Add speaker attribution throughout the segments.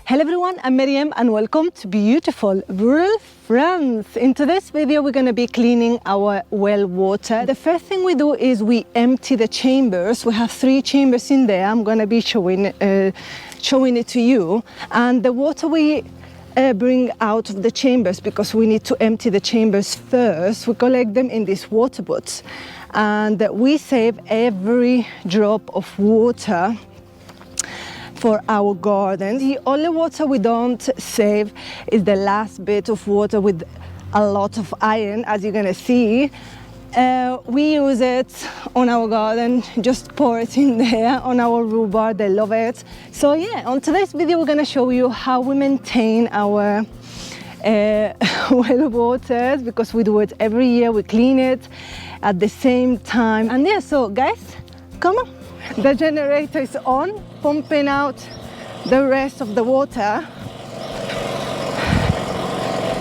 Speaker 1: Hello everyone, I'm Miriam and welcome to beautiful rural France. In today's video we're going to be cleaning our well water. The first thing we do is we empty the chambers. We have 3 chambers in there. I'm going to be showing it to you. And the water we bring out of the chambers, because we need to empty the chambers first, we collect them in these water boats. And we save every drop of water for our garden. The only water we don't save is the last bit of water with a lot of iron, as you're gonna see. We use it on our garden, just pour it in there on our rhubarb, they love it. So yeah, on today's video we're gonna show you how we maintain our well waters, because we do it every year, we clean it at the same time. And yeah, so guys, come on. The generator is on, pumping out the rest of the water.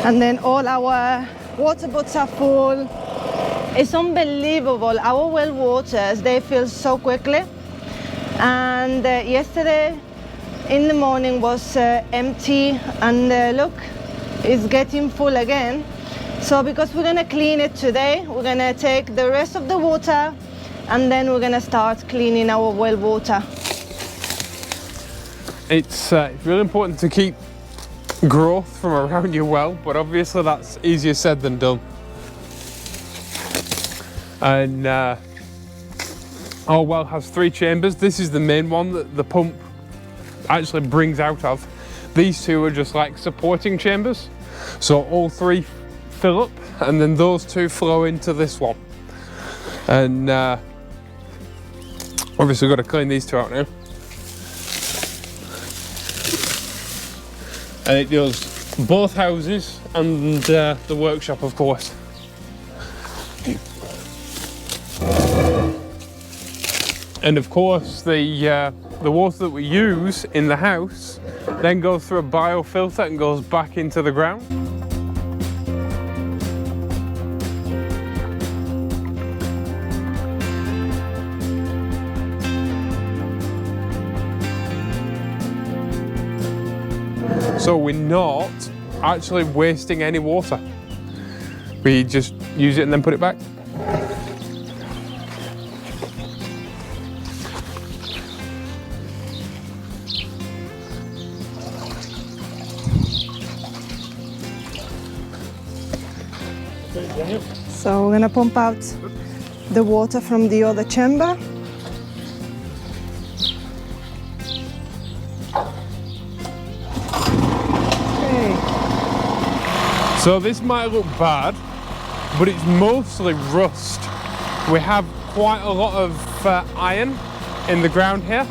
Speaker 1: And then all our water boats are full. It's unbelievable. Our well waters, they fill so quickly. And yesterday in the morning was empty, and look, it's getting full again. So because we're gonna clean it today, we're gonna take the rest of the water and then we're gonna start cleaning our well water.
Speaker 2: It's really important to keep growth from around your well, but obviously that's easier said than done. And our well has 3 chambers. This is the main one that the pump actually brings out of. These 2 are just like supporting chambers. So all 3 fill up and then those 2 flow into this one. And obviously we've got to clean these 2 out now. And it does both houses and the workshop, of course. And of course the water that we use in the house then goes through a biofilter and goes back into the ground. So we're not actually wasting any water. We just use it and then put it back.
Speaker 1: So we're gonna pump out the water from the other chamber.
Speaker 2: So this might look bad, but it's mostly rust. We have quite a lot of iron in the ground here,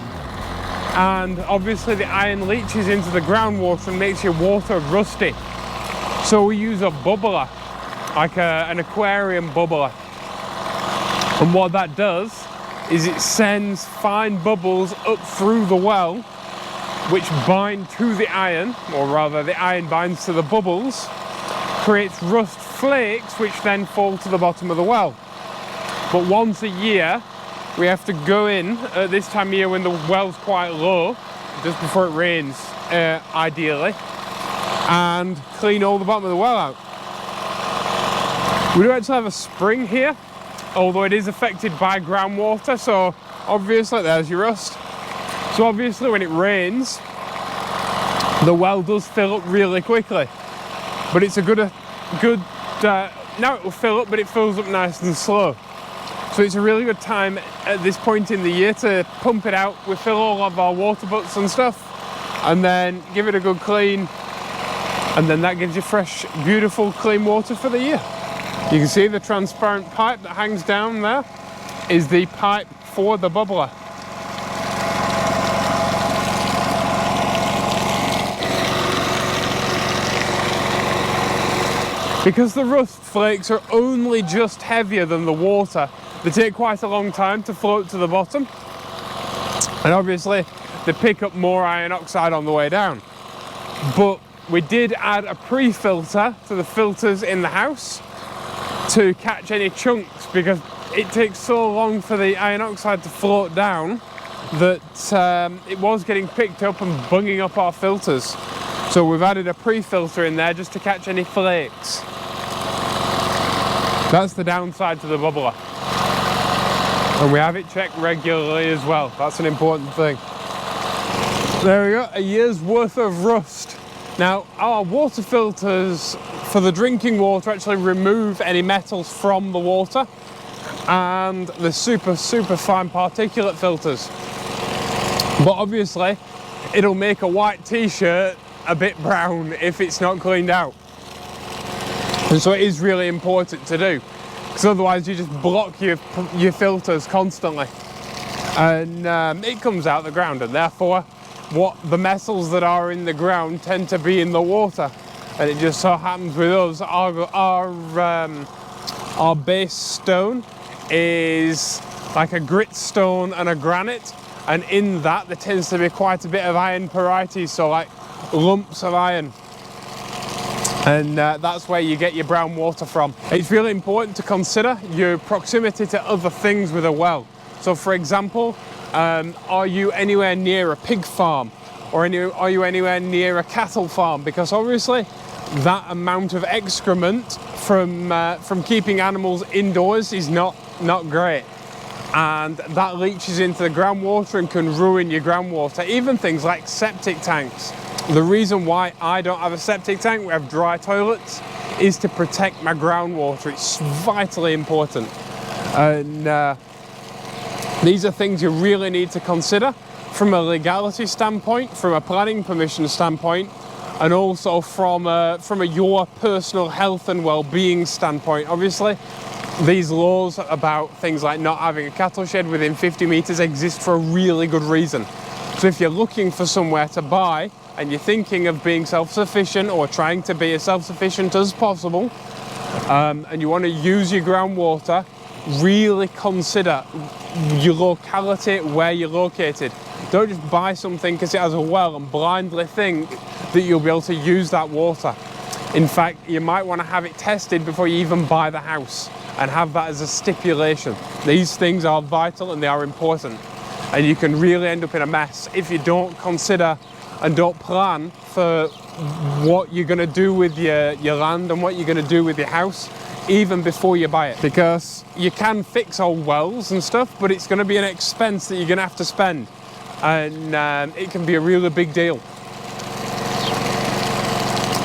Speaker 2: and obviously the iron leaches into the groundwater and makes your water rusty. So we use a bubbler, like an aquarium bubbler. And what that does is it sends fine bubbles up through the well, which bind to the iron, or rather the iron binds to the bubbles, creates rust flakes which then fall to the bottom of the well. But once a year we have to go in at this time of year when the well's quite low, just before it rains ideally, and clean all the bottom of the well out. We do actually have a spring here, although it is affected by groundwater, so obviously there's your rust. So obviously when it rains the well does fill up really quickly. But it's a good now it will fill up, but it fills up nice and slow. So it's a really good time at this point in the year to pump it out. We fill all of our water butts and stuff, and then give it a good clean, and then that gives you fresh, beautiful, clean water for the year. You can see the transparent pipe that hangs down there is the pipe for the bubbler. Because the rust flakes are only just heavier than the water, they take quite a long time to float to the bottom, and obviously they pick up more iron oxide on the way down. But we did add a pre-filter to the filters in the house to catch any chunks, because it takes so long for the iron oxide to float down that it was getting picked up and bunging up our filters. So we've added a pre-filter in there just to catch any flakes. That's the downside to the bubbler. And we have it checked regularly as well. That's an important thing. There we go, a year's worth of rust. Now, our water filters for the drinking water actually remove any metals from the water, and the super fine particulate filters. But obviously, it'll make a white t-shirt a bit brown if it's not cleaned out. And so it is really important to do, because otherwise you just block your filters constantly, and it comes out the ground, and therefore the metals that are in the ground tend to be in the water. And it just so happens with us, our base stone is like a grit stone and a granite, and in that there tends to be quite a bit of iron parietes, so like lumps of iron, and that's where you get your brown water from. It's really important to consider your proximity to other things with a well. So for example, are you anywhere near a pig farm, or are you anywhere near a cattle farm? Because obviously that amount of excrement from keeping animals indoors is not great, and that leaches into the groundwater and can ruin your groundwater. Even things like septic tanks. The reason why I don't have a septic tank, we have dry toilets, is to protect my groundwater. It's vitally important, and these are things you really need to consider from a legality standpoint, from a planning permission standpoint, and also from your personal health and well-being standpoint. Obviously, these laws about things like not having a cattle shed within 50 meters exist for a really good reason. So if you're looking for somewhere to buy and you're thinking of being self-sufficient or trying to be as self-sufficient as possible, and you want to use your groundwater, really consider your locality, where you're located. Don't just buy something because it has a well and blindly think that you'll be able to use that water. In fact, you might want to have it tested before you even buy the house, and have that as a stipulation. These things are vital and they are important, and you can really end up in a mess if you don't consider and don't plan for what you're going to do with your land and what you're going to do with your house even before you buy it. Because you can fix old wells and stuff, but it's going to be an expense that you're going to have to spend, and it can be a really big deal.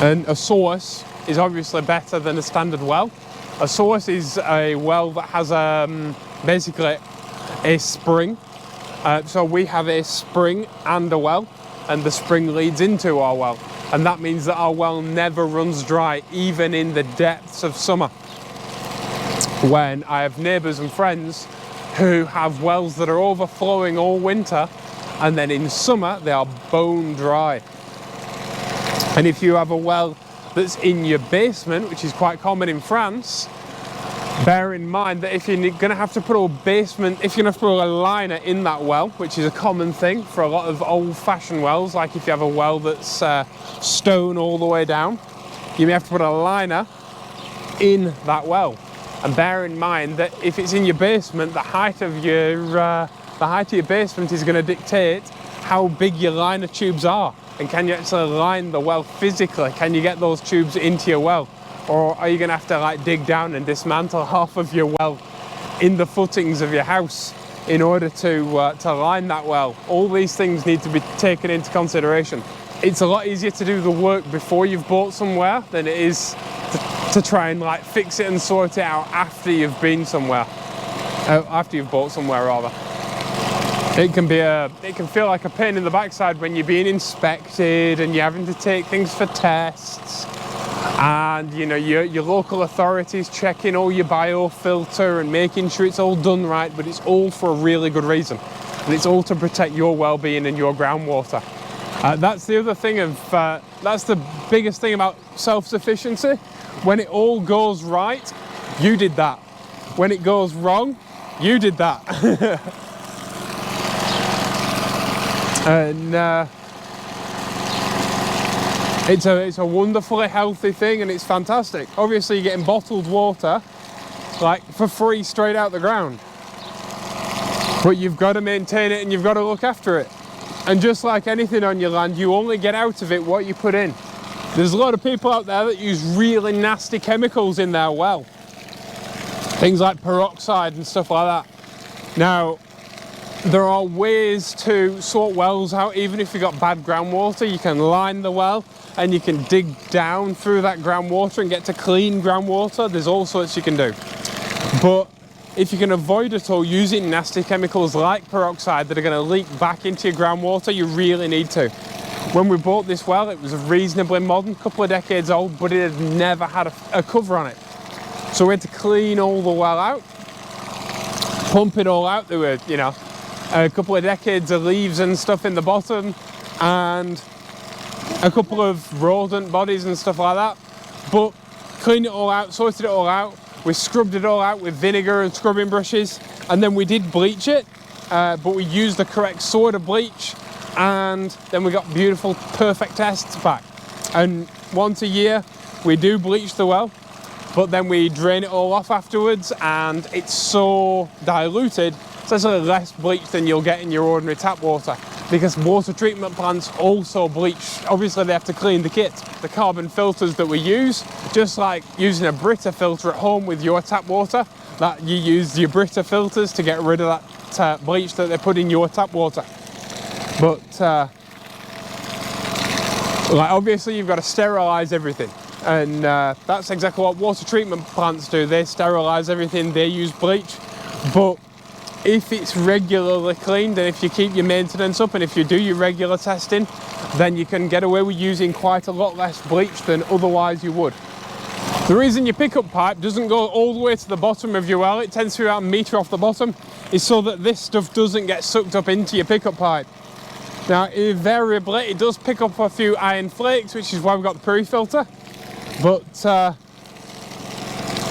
Speaker 2: And a source is obviously better than a standard well. A source is a well that has basically a spring. So we have a spring and a well, and the spring leads into our well. And that means that our well never runs dry, even in the depths of summer. When I have neighbours and friends who have wells that are overflowing all winter, and then in summer they are bone dry. And if you have a well that's in your basement, which is quite common in France, bear in mind that if you're going to have to put a basement, if you're going to put a liner in that well, which is a common thing for a lot of old-fashioned wells, like if you have a well that's stone all the way down, you may have to put a liner in that well. And bear in mind that if it's in your basement, the height of your basement is going to dictate how big your liner tubes are. And can you actually line the well physically? Can you get those tubes into your well? Or are you going to have to like dig down and dismantle half of your well in the footings of your house in order to line that well? All these things need to be taken into consideration. It's a lot easier to do the work before you've bought somewhere than it is to try and like fix it and sort it out after you've been somewhere, after you've bought somewhere rather. It can feel like a pain in the backside when you're being inspected and you're having to take things for tests, and you know your local authorities checking all your biofilter and making sure it's all done right, but it's all for a really good reason, and it's all to protect your well-being and your groundwater. That's the other thing that's the biggest thing about self-sufficiency. when it all goes right, you did that. When it goes wrong, you did that. And it's a wonderfully healthy thing, and it's fantastic. Obviously you're getting bottled water like for free straight out the ground, but you've got to maintain it and you've got to look after it. And just like anything on your land, you only get out of it what you put in. There's a lot of people out there that use really nasty chemicals in their well, things like peroxide and stuff like that. Now, there are ways to sort wells out. Even if you've got bad groundwater, you can line the well and you can dig down through that groundwater and get to clean groundwater. There's all sorts you can do. But if you can avoid it all using nasty chemicals like peroxide that are going to leak back into your groundwater, you really need to. When we bought this well, it was reasonably modern, a couple of decades old, but it had never had a cover on it. So we had to clean all the well out, pump it all out. There were, you know, a couple of decades of leaves and stuff in the bottom, and a couple of rodent bodies and stuff like that. But cleaned it all out, sorted it all out. We scrubbed it all out with vinegar and scrubbing brushes, and then we did bleach it, but we used the correct sort of bleach, and then we got beautiful, perfect tests back. And once a year, we do bleach the well, but then we drain it all off afterwards, and it's so diluted, it's actually less bleach than you'll get in your ordinary tap water, because water treatment plants also bleach. Obviously they have to clean the kit. The carbon filters that we use, just like using a Brita filter at home with your tap water, that you use your Brita filters to get rid of that bleach that they put in your tap water. But like obviously you've got to sterilize everything, and that's exactly what water treatment plants do. They sterilize everything, they use bleach. But if it's regularly cleaned, and if you keep your maintenance up, and if you do your regular testing, then you can get away with using quite a lot less bleach than otherwise you would. The reason your pickup pipe doesn't go all the way to the bottom of your well, it tends to be about a metre off the bottom, is so that this stuff doesn't get sucked up into your pickup pipe. Now, invariably, it does pick up a few iron flakes, which is why we've got the pre-filter, but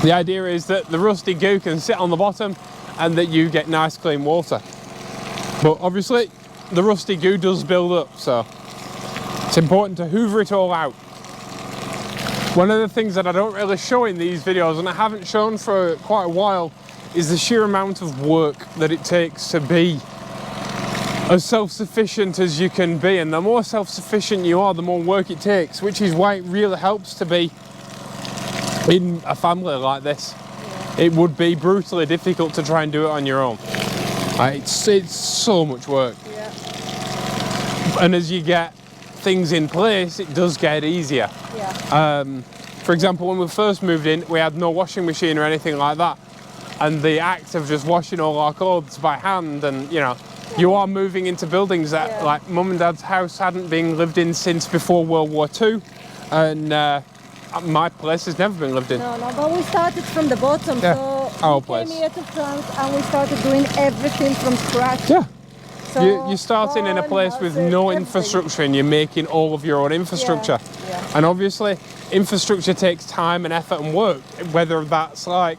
Speaker 2: the idea is that the rusty goo can sit on the bottom and that you get nice clean water. But obviously the rusty goo does build up, so it's important to hoover it all out. One of the things that I don't really show in these videos, and I haven't shown for quite a while, is the sheer amount of work that it takes to be as self-sufficient as you can be. And the more self-sufficient you are, the more work it takes, which is why it really helps to be in a family like this. It would be brutally difficult to try and do it on your own. It's so much work.
Speaker 1: Yeah.
Speaker 2: And as you get things in place, it does get easier.
Speaker 1: Yeah.
Speaker 2: For example, when we first moved in, we had no washing machine or anything like that. And the act of just washing all our clothes by hand, and you know, you are moving into buildings that, like Mum and Dad's house hadn't been lived in since before World War II. And my place has never been lived in.
Speaker 1: No, but we started from the bottom, so
Speaker 2: our
Speaker 1: we
Speaker 2: place.
Speaker 1: came here to France and we started doing everything from scratch.
Speaker 2: Yeah.
Speaker 1: So
Speaker 2: You're starting in a place with no infrastructure, and you're making all of your own infrastructure.
Speaker 1: Yeah.
Speaker 2: And obviously, infrastructure takes time and effort and work, whether that's like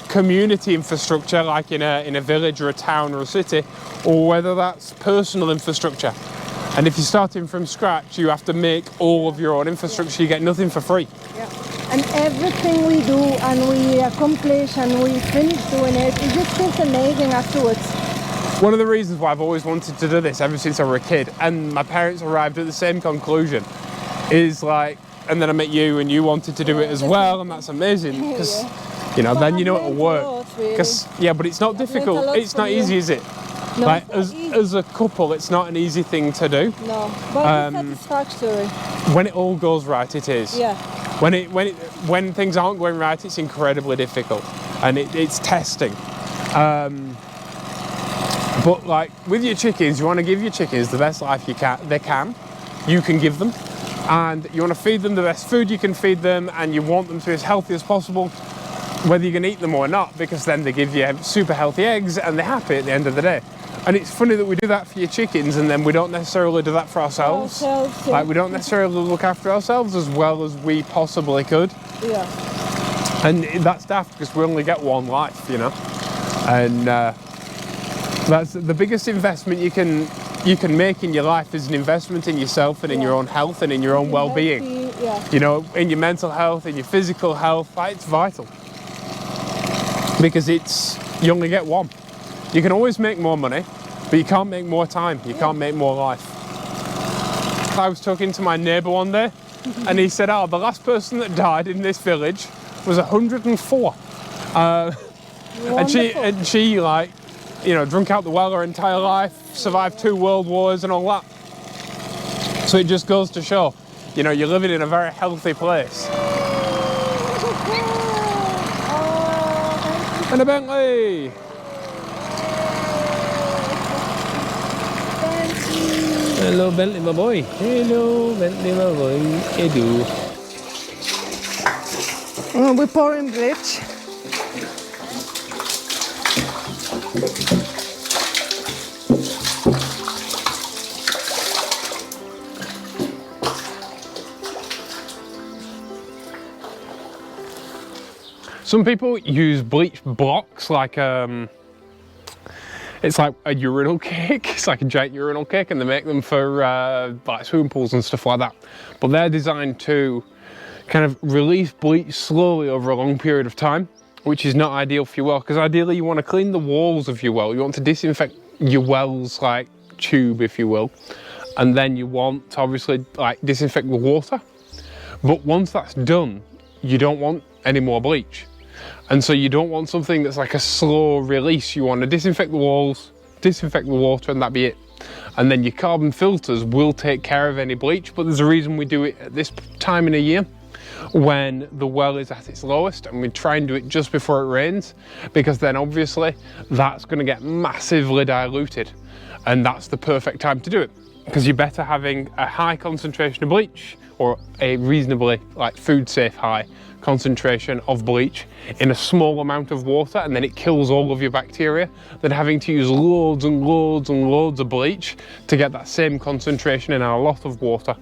Speaker 2: community infrastructure, like in a village or a town or a city, or whether that's personal infrastructure. And if you're starting from scratch, you have to make all of your own infrastructure. You get nothing for free.
Speaker 1: Yeah. And everything we do and we accomplish and we finish doing it just feels amazing afterwards.
Speaker 2: One of the reasons why I've always wanted to do this ever since I was a kid, and my parents arrived at the same conclusion, is like, and then I met you and you wanted to do it as well, and that's amazing, because you know, then you know it'll work. Because but it's not difficult, it's not easy, is it?
Speaker 1: No,
Speaker 2: like as a couple, it's not an easy thing to do.
Speaker 1: No, but it's satisfactory.
Speaker 2: When it all goes right, it is.
Speaker 1: Yeah.
Speaker 2: When things aren't going right, it's incredibly difficult, and it's testing. But like with your chickens, you want to give your chickens the best life you can give them, and you want to feed them the best food you can feed them, and you want them to be as healthy as possible, whether you can eat them or not, because then they give you super healthy eggs and they're happy at the end of the day. And it's funny that we do that for your chickens and then we don't necessarily do that for ourselves.
Speaker 1: Yeah.
Speaker 2: Like, we don't necessarily look after ourselves as well as we possibly could.
Speaker 1: Yeah.
Speaker 2: And that's daft because we only get one life, you know. And that's the biggest investment you can make in your life, is an investment in yourself and in your own health and in your own well-being. You know, in your mental health, in your physical health. Like, it's vital. Because you only get one. You can always make more money, but you can't make more time. You can't make more life. I was talking to my neighbour one day, and he said, "Oh, the last person that died in this village was 104." And she, like, you know, drunk out the well her entire life, survived 2 world wars and all that. So it just goes to show, you know, you're living in a very healthy place. And a Bentley! Hello, Bentley, my boy. Hello, Bentley, my boy. Hello.
Speaker 1: We're pouring bleach.
Speaker 2: Some people use bleach blocks, like it's like a urinal cake. It's like a giant urinal cake, and they make them for like swimming pools and stuff like that. But they're designed to kind of release bleach slowly over a long period of time, which is not ideal for your well, because ideally you want to clean the walls of your well. You want to disinfect your well's like tube, if you will, and then you want to obviously like disinfect the water. But once that's done, you don't want any more bleach. And so you don't want something that's like a slow release. You want to disinfect the walls, disinfect the water, and that'd be it. And then your carbon filters will take care of any bleach, but there's a reason we do it at this time in a year when the well is at its lowest, and we try and do it just before it rains, because then obviously that's going to get massively diluted, and that's the perfect time to do it, because you're better having a high concentration of bleach, or a reasonably like food safe high concentration of bleach in a small amount of water, and then it kills all of your bacteria, than having to use loads and loads and loads of bleach to get that same concentration in a lot of water.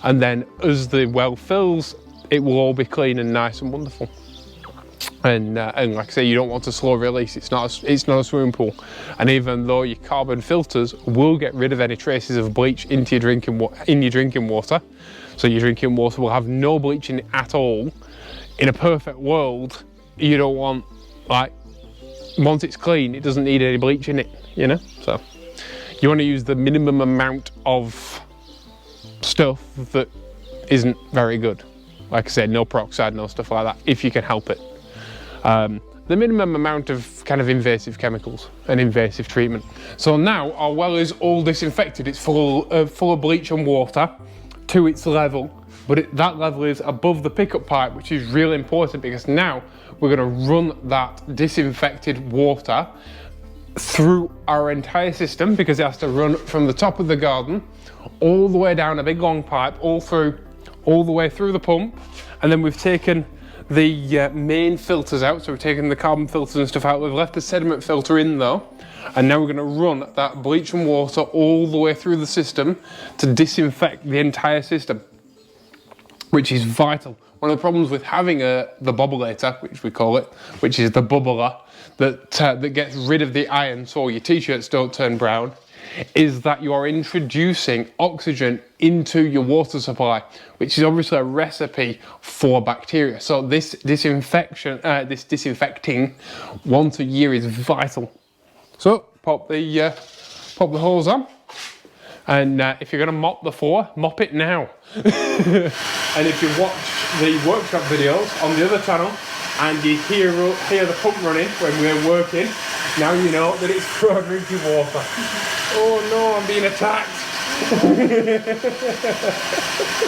Speaker 2: And then as the well fills, it will all be clean and nice and wonderful. And like I say, you don't want a slow release. It's not a swimming pool. And even though your carbon filters will get rid of any traces of bleach into your drinking water, so your drinking water will have no bleach in it at all. In a perfect world, you don't want, like, once it's clean, it doesn't need any bleach in it, you know? So you want to use the minimum amount of stuff that isn't very good. Like I said, no peroxide, no stuff like that, if you can help it. The minimum amount of kind of invasive chemicals and invasive treatment. So now our well is all disinfected. It's full of bleach and water to its level, but that level is above the pickup pipe, which is really important, because now we're going to run that disinfected water through our entire system, because it has to run from the top of the garden all the way down a big long pipe, all the way through the pump. And then we've taken the main filters out, so we've taken the carbon filters and stuff out. We've left the sediment filter in though, and now we're going to run that bleach and water all the way through the system to disinfect the entire system, which is vital. One of the problems with having the bobbleator, which we call it, which is the bubbler that gets rid of the iron so your t-shirts don't turn brown, is that you are introducing oxygen into your water supply, which is obviously a recipe for bacteria. So this disinfecting once a year is vital. So pop the hose on, and if you're going to mop the floor, mop it now. And if you watch the workshop videos on the other channel and you hear the pump running when we're working, now you know that it's for drinking water. Oh no, I'm being attacked.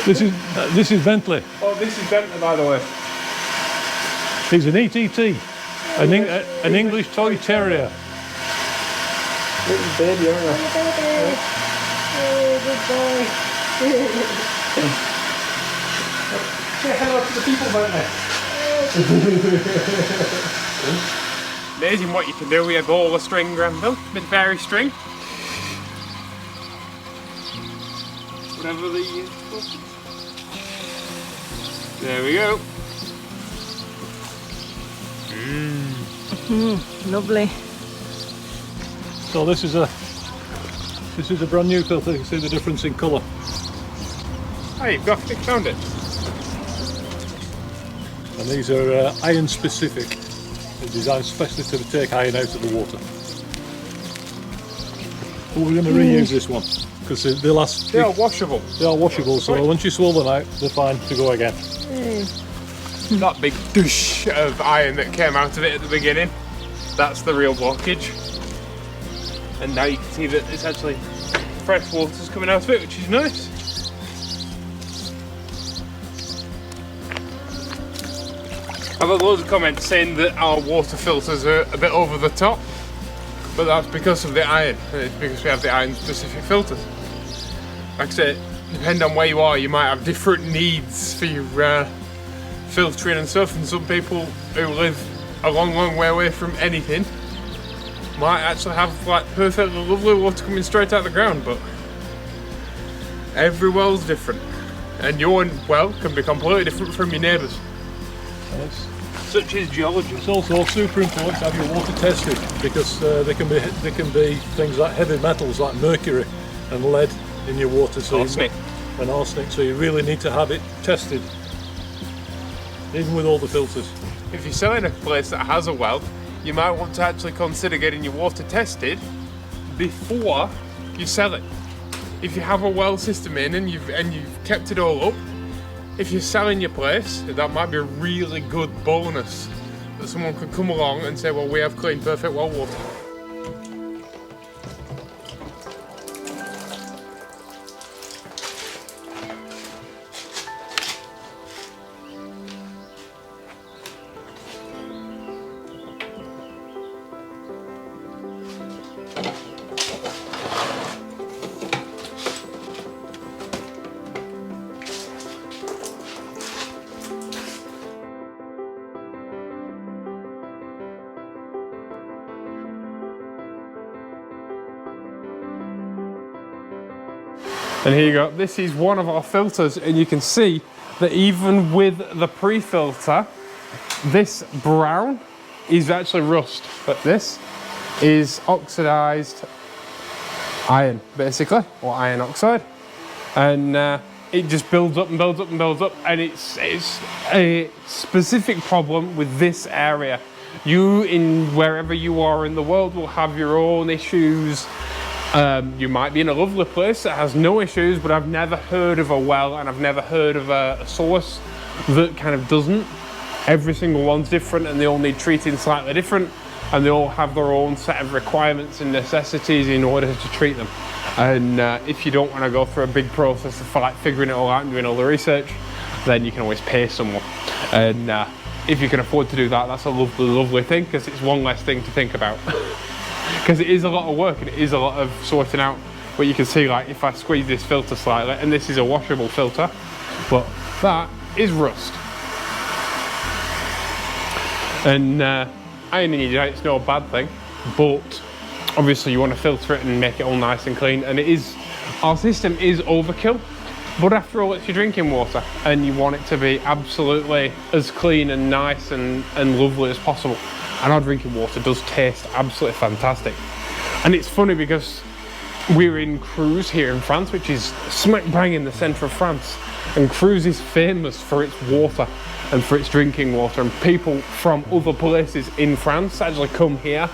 Speaker 3: This is Bentley.
Speaker 2: Oh, this is Bentley, by the way.
Speaker 3: He's an ETT, an English Toy Terrier.
Speaker 2: Little baby, aren't they? Oh, good boy. Say hello to the people, Bentley. Amazing what you can do with a ball of string, Granville. Bit of fairy string. whatever the there we go.
Speaker 1: Lovely.
Speaker 3: So this is a brand new filter. You can see the difference in colour.
Speaker 2: Oh, you've found it.
Speaker 3: And these are iron specific. They're designed especially to take iron out of the water. But we're going to reuse this one because they last.
Speaker 2: They are washable.
Speaker 3: They are washable, so once you swirl them out, they're fine to go again.
Speaker 2: That big douche of iron that came out of it at the beginning, that's the real blockage. And now you can see that it's actually fresh water's coming out of it, which is nice. I've had loads of comments saying that our water filters are a bit over the top, but that's because of the iron. It's because we have the iron specific filters. Like I said, depending on where you are, you might have different needs for your filtering and stuff, and some people who live a long way away from anything might actually have like perfectly lovely water coming straight out of the ground, but every well's different, and your well can be completely different from your neighbours. Such is geology.
Speaker 3: It's also super important to have your water tested because there can be things like heavy metals like mercury and lead in your water. So
Speaker 2: Arsenic.
Speaker 3: And arsenic. So you really need to have it tested, even with all the filters.
Speaker 2: If you're selling a place that has a well, you might want to actually consider getting your water tested before you sell it. If you have a well system in and you've kept it all up, if you're selling your place, that might be a really good bonus that someone could come along and say, well, we have clean, perfect well water. And here you go, this is one of our filters, and you can see that even with the pre-filter, this brown is actually rust, but this is oxidized iron, basically, or iron oxide. And it just builds up and builds up and builds up, and it's a specific problem with this area. You, in wherever you are in the world, will have your own issues. You might be in a lovely place that has no issues, but I've never heard of a well and I've never heard of a source that kind of doesn't. Every single one's different and they all need treating slightly different, and they all have their own set of requirements and necessities in order to treat them. And if you don't want to go through a big process of like figuring it all out and doing all the research, then you can always pay someone. And if you can afford to do that, that's a lovely, lovely thing, because it's one less thing to think about. Because it is a lot of work and it is a lot of sorting out. But you can see, like, if I squeeze this filter slightly, and this is a washable filter, but that is rust. And ironing it out, it's no bad thing, but obviously you want to filter it and make it all nice and clean. And it is, our system is overkill, but after all, it's your drinking water, and you want it to be absolutely as clean and nice and lovely as possible. And our drinking water does taste absolutely fantastic. And it's funny because we're in Creuse here in France, which is smack bang in the centre of France. And Creuse is famous for its water and for its drinking water. And people from other places in France actually come here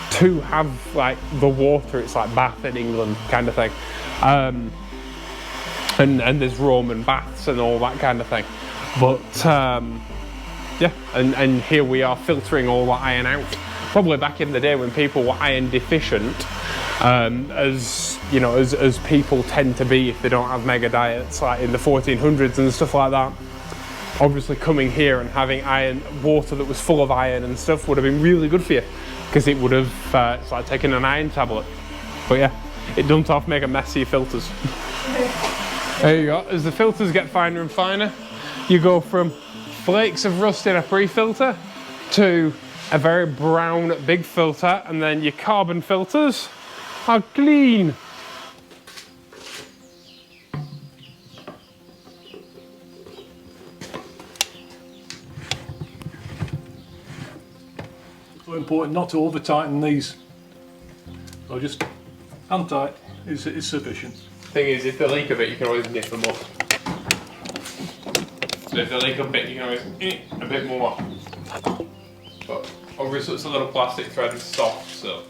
Speaker 2: to have like the water. It's like Bath in England kind of thing. And there's Roman baths and all that kind of thing. But yeah, and here we are filtering all that iron out. Probably back in the day when people were iron deficient, as you know, as people tend to be if they don't have mega diets, like in the 1400s and stuff like that. Obviously coming here and having iron water that was full of iron and stuff would have been really good for you, because it would have, it's like taking an iron tablet. But yeah, it doesn't have to make a mess of your filters. There you go, as the filters get finer and finer, you go from flakes of rust in a pre-filter to a very brown big filter, and then your carbon filters are clean.
Speaker 3: So important not to over tighten these. So just hand tight is sufficient.
Speaker 2: Thing is, if they leak a bit, you can always nip them up. So if they leak a bit, you can always a bit more. But obviously it's a little plastic thread, it's soft, so.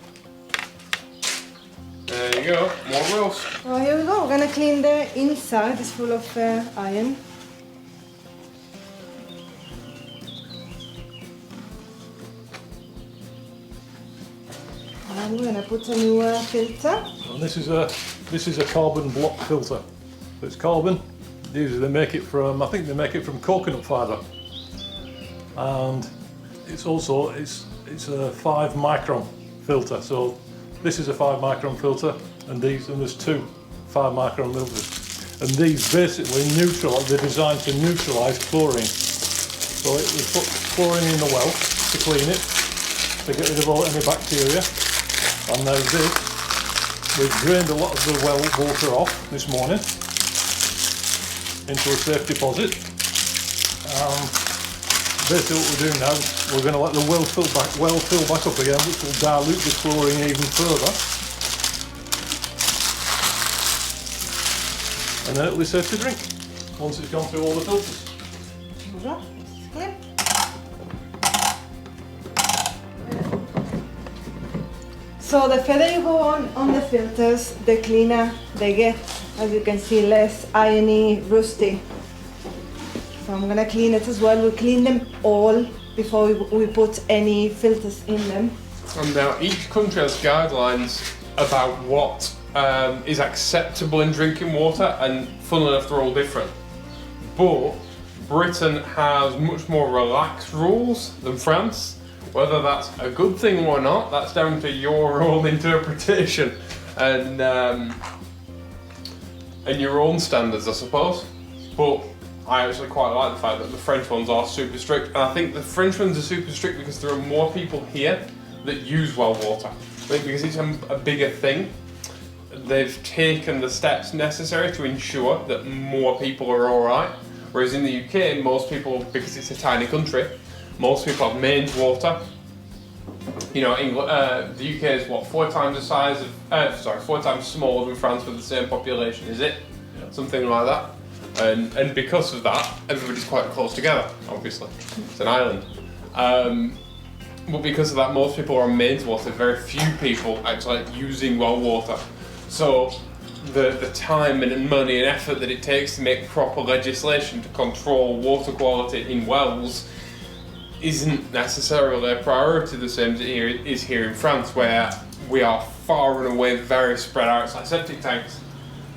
Speaker 2: There you go, more wheels.
Speaker 1: Oh, here we go. We're gonna clean the inside. It's full of iron. And we're gonna put a new filter.
Speaker 3: And this is a carbon block filter. So it's carbon. Usually they make it from, I think they make it from coconut fibre. And it's also it's a 5 micron filter. So this is a 5 micron filter, and there's 2 5 micron filters. And these basically they're designed to neutralise chlorine. So we put chlorine in the well to clean it, to get rid of all any bacteria. And now this, we've drained a lot of the well water off this morning into a safe deposit. Basically what we're doing now is we're going to let the well fill back up again, which will dilute the chlorine even further. And then it'll be safe to drink once it's gone through all the filters.
Speaker 1: Clip. So the further you go on the filters, the cleaner they get. As you can see, less irony, rusty. So I'm gonna clean it as well. We'll clean them all before we put any filters in them.
Speaker 2: And now each country has guidelines about what is acceptable in drinking water, and funnily enough they're all different. But Britain has much more relaxed rules than France. Whether that's a good thing or not, that's down to your own interpretation and your own standards, I suppose. But I actually quite like the fact that the French ones are super strict, and I think the French ones are super strict because there are more people here that use well water. I think because it's a bigger thing, they've taken the steps necessary to ensure that more people are alright. Whereas in the UK, most people, because it's a tiny country, most people have mains water. You know, the UK is what, 4 times the size of, 4 times smaller than France with the same population, is it?
Speaker 3: Yeah.
Speaker 2: Something like that. And because of that, everybody's quite close together, obviously. It's an island. But because of that, most people are on mains water. Very few people actually using well water. So the time and money and effort that it takes to make proper legislation to control water quality in wells isn't necessarily a priority the same as it is here in France, where we are far and away very spread out. It's like septic tanks.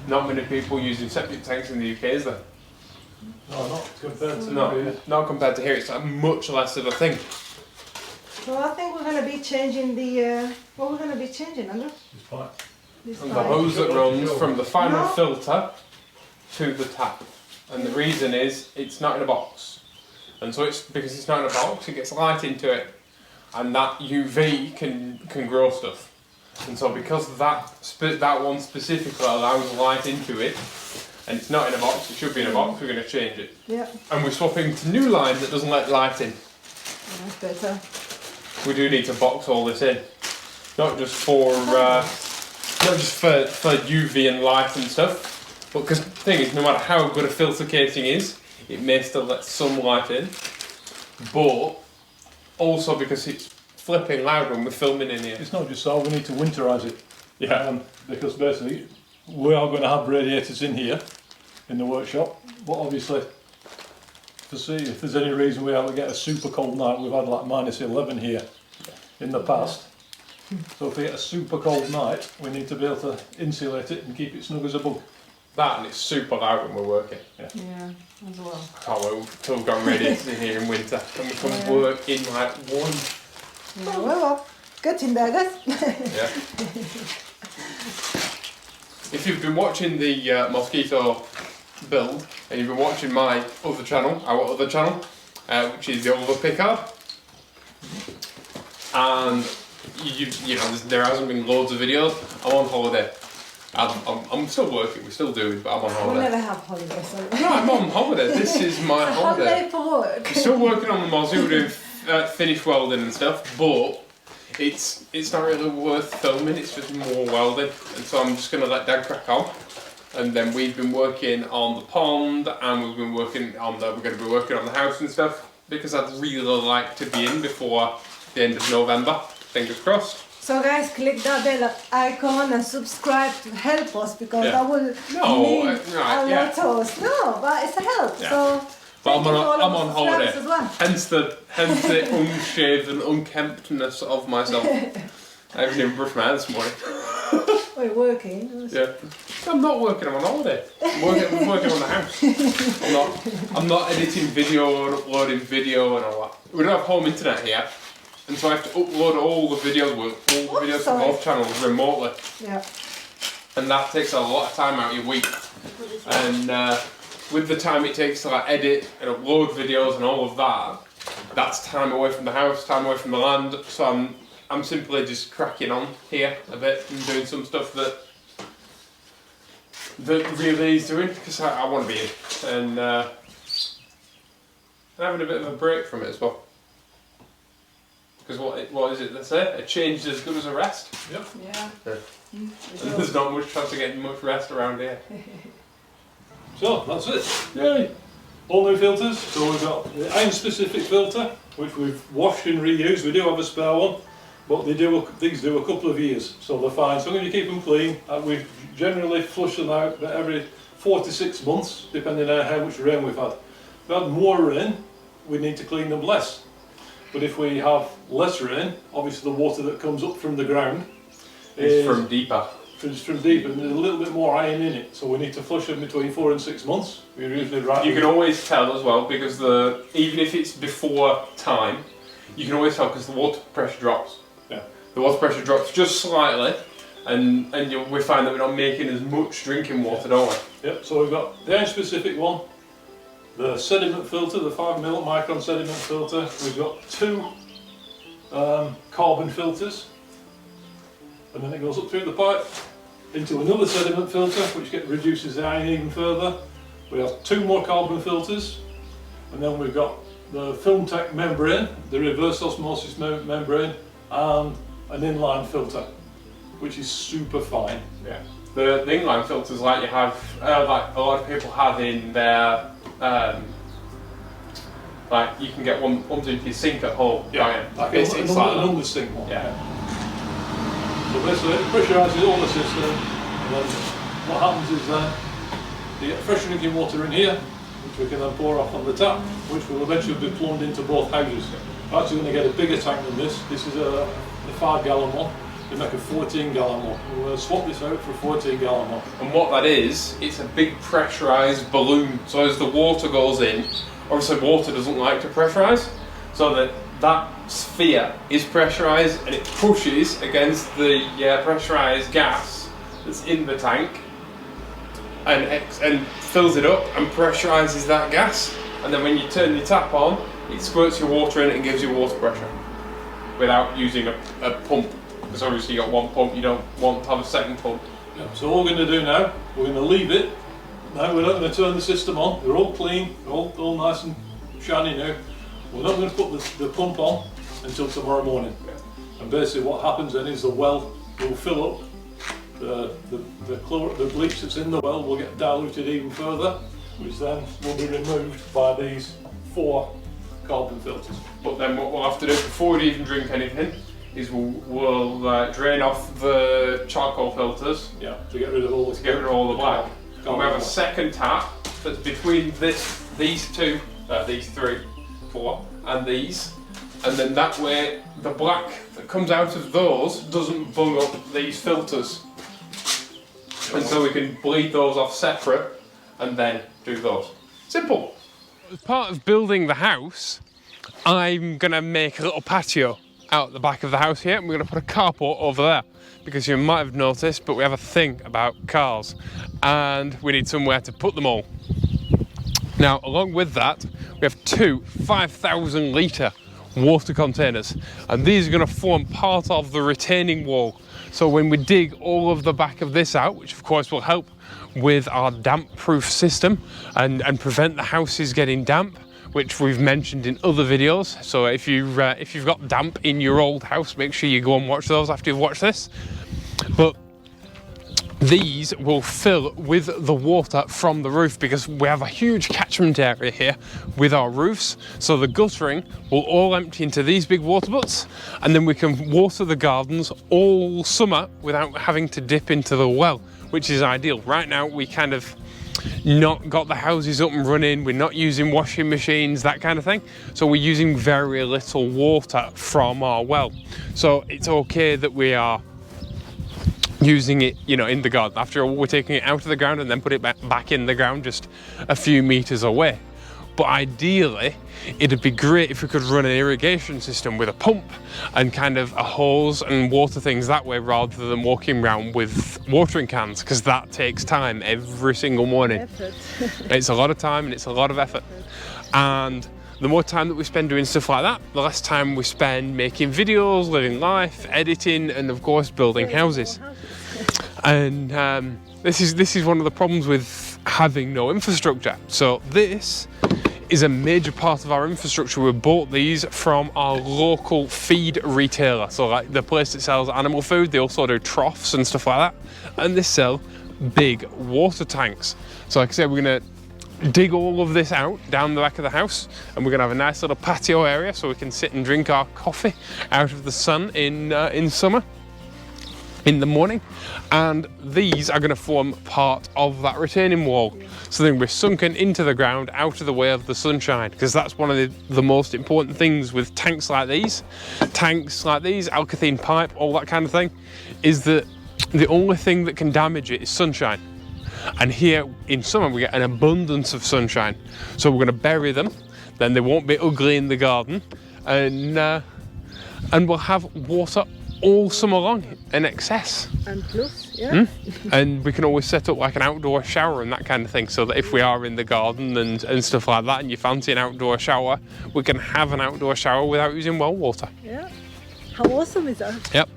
Speaker 2: Not many people using septic tanks in the UK, is there?
Speaker 3: No, not compared to
Speaker 2: not compared to here. It's like much less of a thing.
Speaker 1: So I think we're going to be changing the, what we're going to be changing, Andrew?
Speaker 3: This pipe.
Speaker 1: This
Speaker 2: And the
Speaker 1: pipe.
Speaker 2: hose that runs from the final
Speaker 1: No.
Speaker 2: filter to the tap. And the reason is it's not in a box. And so it's because it's not in a box, it gets light into it. And that UV can grow stuff. And so because that one specifically allows light into it, and it's not in a box, it should be in a box, we're going to change it.
Speaker 1: Yeah,
Speaker 2: And we're swapping to new line that doesn't let light in.
Speaker 1: that's better.
Speaker 2: We do need to box all this in. Not just for UV and light and stuff, but because the thing is, no matter how good a filter casing is, it may still let some light in. But also because it's flipping loud when we're filming in here.
Speaker 3: It's not just so, we need to winterise it.
Speaker 2: Yeah.
Speaker 3: Because basically we are going to have radiators in here in the workshop, but obviously to see if there's any reason we have to get a super cold night. We've had like -11 here in the past, so if we get a super cold night we need to be able to insulate it and keep it snug as a bug.
Speaker 2: That, and it's super loud when we're working.
Speaker 1: Yeah, as well.
Speaker 2: Can't wait until we've got radiators in here in winter and we can work in like one.
Speaker 1: Yeah, well, good in there, guys.
Speaker 2: Yeah. If you've been watching the mosquito build, and you've been watching my other channel, our other channel, which is the Oliver Pickard, and you know there hasn't been loads of videos. I'm on holiday. I'm still working, we're still doing, but I'm on
Speaker 1: We'll
Speaker 2: holiday.
Speaker 1: never have holidays. So.
Speaker 2: No, I'm on holiday. This is my holiday.
Speaker 1: Holiday for work.
Speaker 2: Still working on the Mozzie, we're doing finish welding and stuff, but it's not really worth filming, it's just more welding, and so I'm just going to let Dad crack on. And then we've been working on the pond, and we're going to be working on the house and stuff, because I'd really like to be in before the end of November, fingers crossed.
Speaker 1: So guys, click that bell icon and subscribe to help us, because that will mean a lot to us. No, but it's a help. Yeah. So
Speaker 2: but I'm on holiday.
Speaker 1: As well.
Speaker 2: Hence the unshaved and unkemptness of myself. I haven't even brushed my hair this morning.
Speaker 1: We're working.
Speaker 2: Yeah. I'm not working, I'm on holiday. I'm working on the house. I'm not editing video or uploading video and all that. We don't have home internet here, and so I have to upload all the videos to both channels remotely.
Speaker 1: Yeah.
Speaker 2: And that takes a lot of time out of your week. And with the time it takes to like edit and upload videos and all of that, that's time away from the house, time away from the land. So I'm simply just cracking on here a bit and doing some stuff that really he's doing, because I want to be in, and having a bit of a break from it as well. Because what is it they say? A change is as good as a rest.
Speaker 3: Yep.
Speaker 1: Yeah.
Speaker 2: And there's not much chance of getting much rest around here.
Speaker 3: So that's it.
Speaker 2: Yay!
Speaker 3: All new filters. So we've got the iron specific filter, which we've washed and reused. We do have a spare one, but these do a couple of years, so they're fine. So I'm going to keep them clean. We generally flush them out every 4 to 6 months, depending on how much rain we've had. If we've had more rain, we need to clean them less. But if we have less rain, obviously the water that comes up from the ground
Speaker 2: is from deeper.
Speaker 3: It's from deep, and there's a little bit more iron in it, so we need to flush them between 4 and 6 months. We usually
Speaker 2: You can always tell as well, because even if it's before time, you can always tell because the water pressure drops.
Speaker 3: Yeah.
Speaker 2: The water pressure drops just slightly, and we find that we're not making as much drinking water, don't we?
Speaker 3: Yep. So we've got the iron specific one, the sediment filter, the 5mm micron sediment filter. We've got 2 carbon filters, and then it goes up through the pipe into another sediment filter, which reduces the iron even further. We have 2 more carbon filters, and then we've got the Film Tech membrane, the reverse osmosis membrane, and an inline filter, which is super fine.
Speaker 2: Yeah. The inline filters, like you have, like a lot of people have in their, like you can get one into your sink at home.
Speaker 3: Yeah, like
Speaker 2: it's
Speaker 3: an
Speaker 2: like
Speaker 3: under-sink one.
Speaker 2: Yeah.
Speaker 3: So basically it pressurises all the system, and then what happens is then you get fresh drinking water in here, which we can then pour off on the tap, which will eventually be plumbed into both houses. We're actually going to get a bigger tank than this. This is a 5-gallon one. They make a 14-gallon one. We're going to swap this out for a 14-gallon one.
Speaker 2: And what that is, it's a big pressurised balloon. So as the water goes in, obviously water doesn't like to pressurise, so that sphere is pressurised and it pushes against the pressurised gas that's in the tank and fills it up and pressurizes that gas, and then when you turn your tap on, it squirts your water in and gives you water pressure without using a pump, because obviously you've got one pump, you don't want to have a second pump.
Speaker 3: Yeah, so all we're going to do now, we're going to leave it. Now we're not going to turn the system on. They're all clean, they're all nice and shiny now. We're not going to put the pump on until tomorrow morning.
Speaker 2: Yeah.
Speaker 3: And basically what happens then is the well will fill up. The bleach that's in the well will get diluted even further, which then will be removed by these 4 carbon filters.
Speaker 2: But then what we'll have to do before we even drink anything is we'll drain off the charcoal filters.
Speaker 3: Yeah, to get rid of all
Speaker 2: the black. And we have a second tap that's between these 2, these 3, 4, and these, and then that way the black that comes out of those doesn't bung up these filters. And so we can bleed those off separate and then do those. Simple. As part of building the house, I'm going to make a little patio out the back of the house here, and we're going to put a carport over there, because you might have noticed, but we have a thing about cars and we need somewhere to put them all. Now, along with that, we have 2 5,000 litre water containers, and these are going to form part of the retaining wall. So when we dig all of the back of this out, which of course will help with our damp proof system and prevent the houses getting damp, which we've mentioned in other videos. So if you've got damp in your old house, make sure you go and watch those after you've watched this. But these will fill with the water from the roof because we have a huge catchment area here with our roofs. So the guttering will all empty into these big water butts, and then we can water the gardens all summer without having to dip into the well, which is ideal. Right now we kind of not got the houses up and running, we're not using washing machines, that kind of thing, so we're using very little water from our well. So it's okay that we are using it, you know, in the garden. After all, we're taking it out of the ground and then put it back in the ground just a few meters away. But ideally, it'd be great if we could run an irrigation system with a pump and kind of a hose and water things that way rather than walking around with watering cans, because that takes time every single morning. It's a lot of time and it's a lot of effort. And the more time that we spend doing stuff like that, the less time we spend making videos, living life, editing, and of course building houses. And this is one of the problems with having no infrastructure. So this is a major part of our infrastructure. We bought these from our local feed retailer. So like the place that sells animal food, they also do troughs and stuff like that. And they sell big water tanks. So like I said, we're gonna dig all of this out down the back of the house, and we're gonna have a nice little patio area so we can sit and drink our coffee out of the sun in summer, in the morning. And these are going to form part of that retaining wall, so then we're sunken into the ground out of the way of the sunshine, because that's one of the most important things with tanks like these, alkathene pipe, all that kind of thing, is that the only thing that can damage it is sunshine. And here in summer we get an abundance of sunshine, so we're going to bury them, then they won't be ugly in the garden, and we'll have water all summer long in excess.
Speaker 1: And plus, yeah.
Speaker 2: And we can always set up like an outdoor shower and that kind of thing, so that if we are in the garden and stuff like that and you fancy an outdoor shower, we can have an outdoor shower without using well water.
Speaker 1: Yeah. How awesome is that?
Speaker 2: Yep.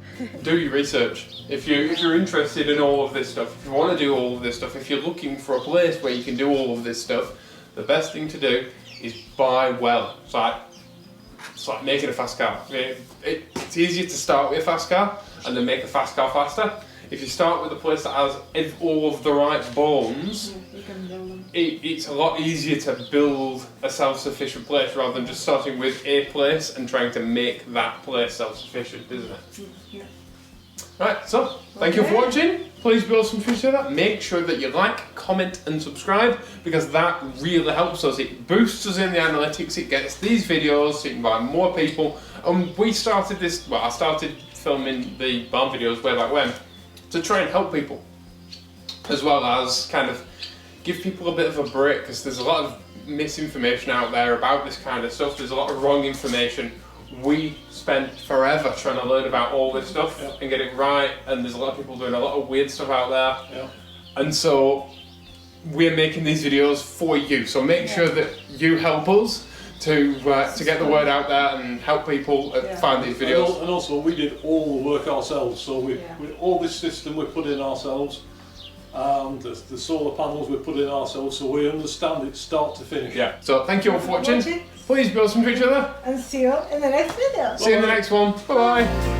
Speaker 2: Do your research. If you're interested in all of this stuff, if you want to do all of this stuff, if you're looking for a place where you can do all of this stuff, the best thing to do is buy well. It's like making a fast car. It's easier to start with a fast car and then make a fast car faster. If you start with a place that has all of the right bones, it's a lot easier to build a self-sufficient place rather than just starting with a place and trying to make that place self-sufficient, isn't it?
Speaker 1: Yeah.
Speaker 2: Right, so thank you for watching. Please be awesome for that. Make sure that you like, comment and subscribe, because that really helps us. It boosts us in the analytics, it gets these videos seen by more people. And we started this, well, I started filming the barn videos way back when to try and help people, as well as kind of give people a bit of a break, because there's a lot of misinformation out there about this kind of stuff. There's a lot of wrong information. We spent forever trying to learn about all this stuff and get it right, and there's a lot of people doing a lot of weird stuff out there. And so we're making these videos for you, so make sure that you help us to get the word out there and help people find these videos.
Speaker 3: And also we did all the work ourselves, so with all this system we put in ourselves, and the solar panels we put in ourselves, so we understand it start to finish.
Speaker 2: Yeah, so thank you all for watching. Please be awesome to each other.
Speaker 1: And see you in the next video.
Speaker 2: See you in the next one. Bye bye.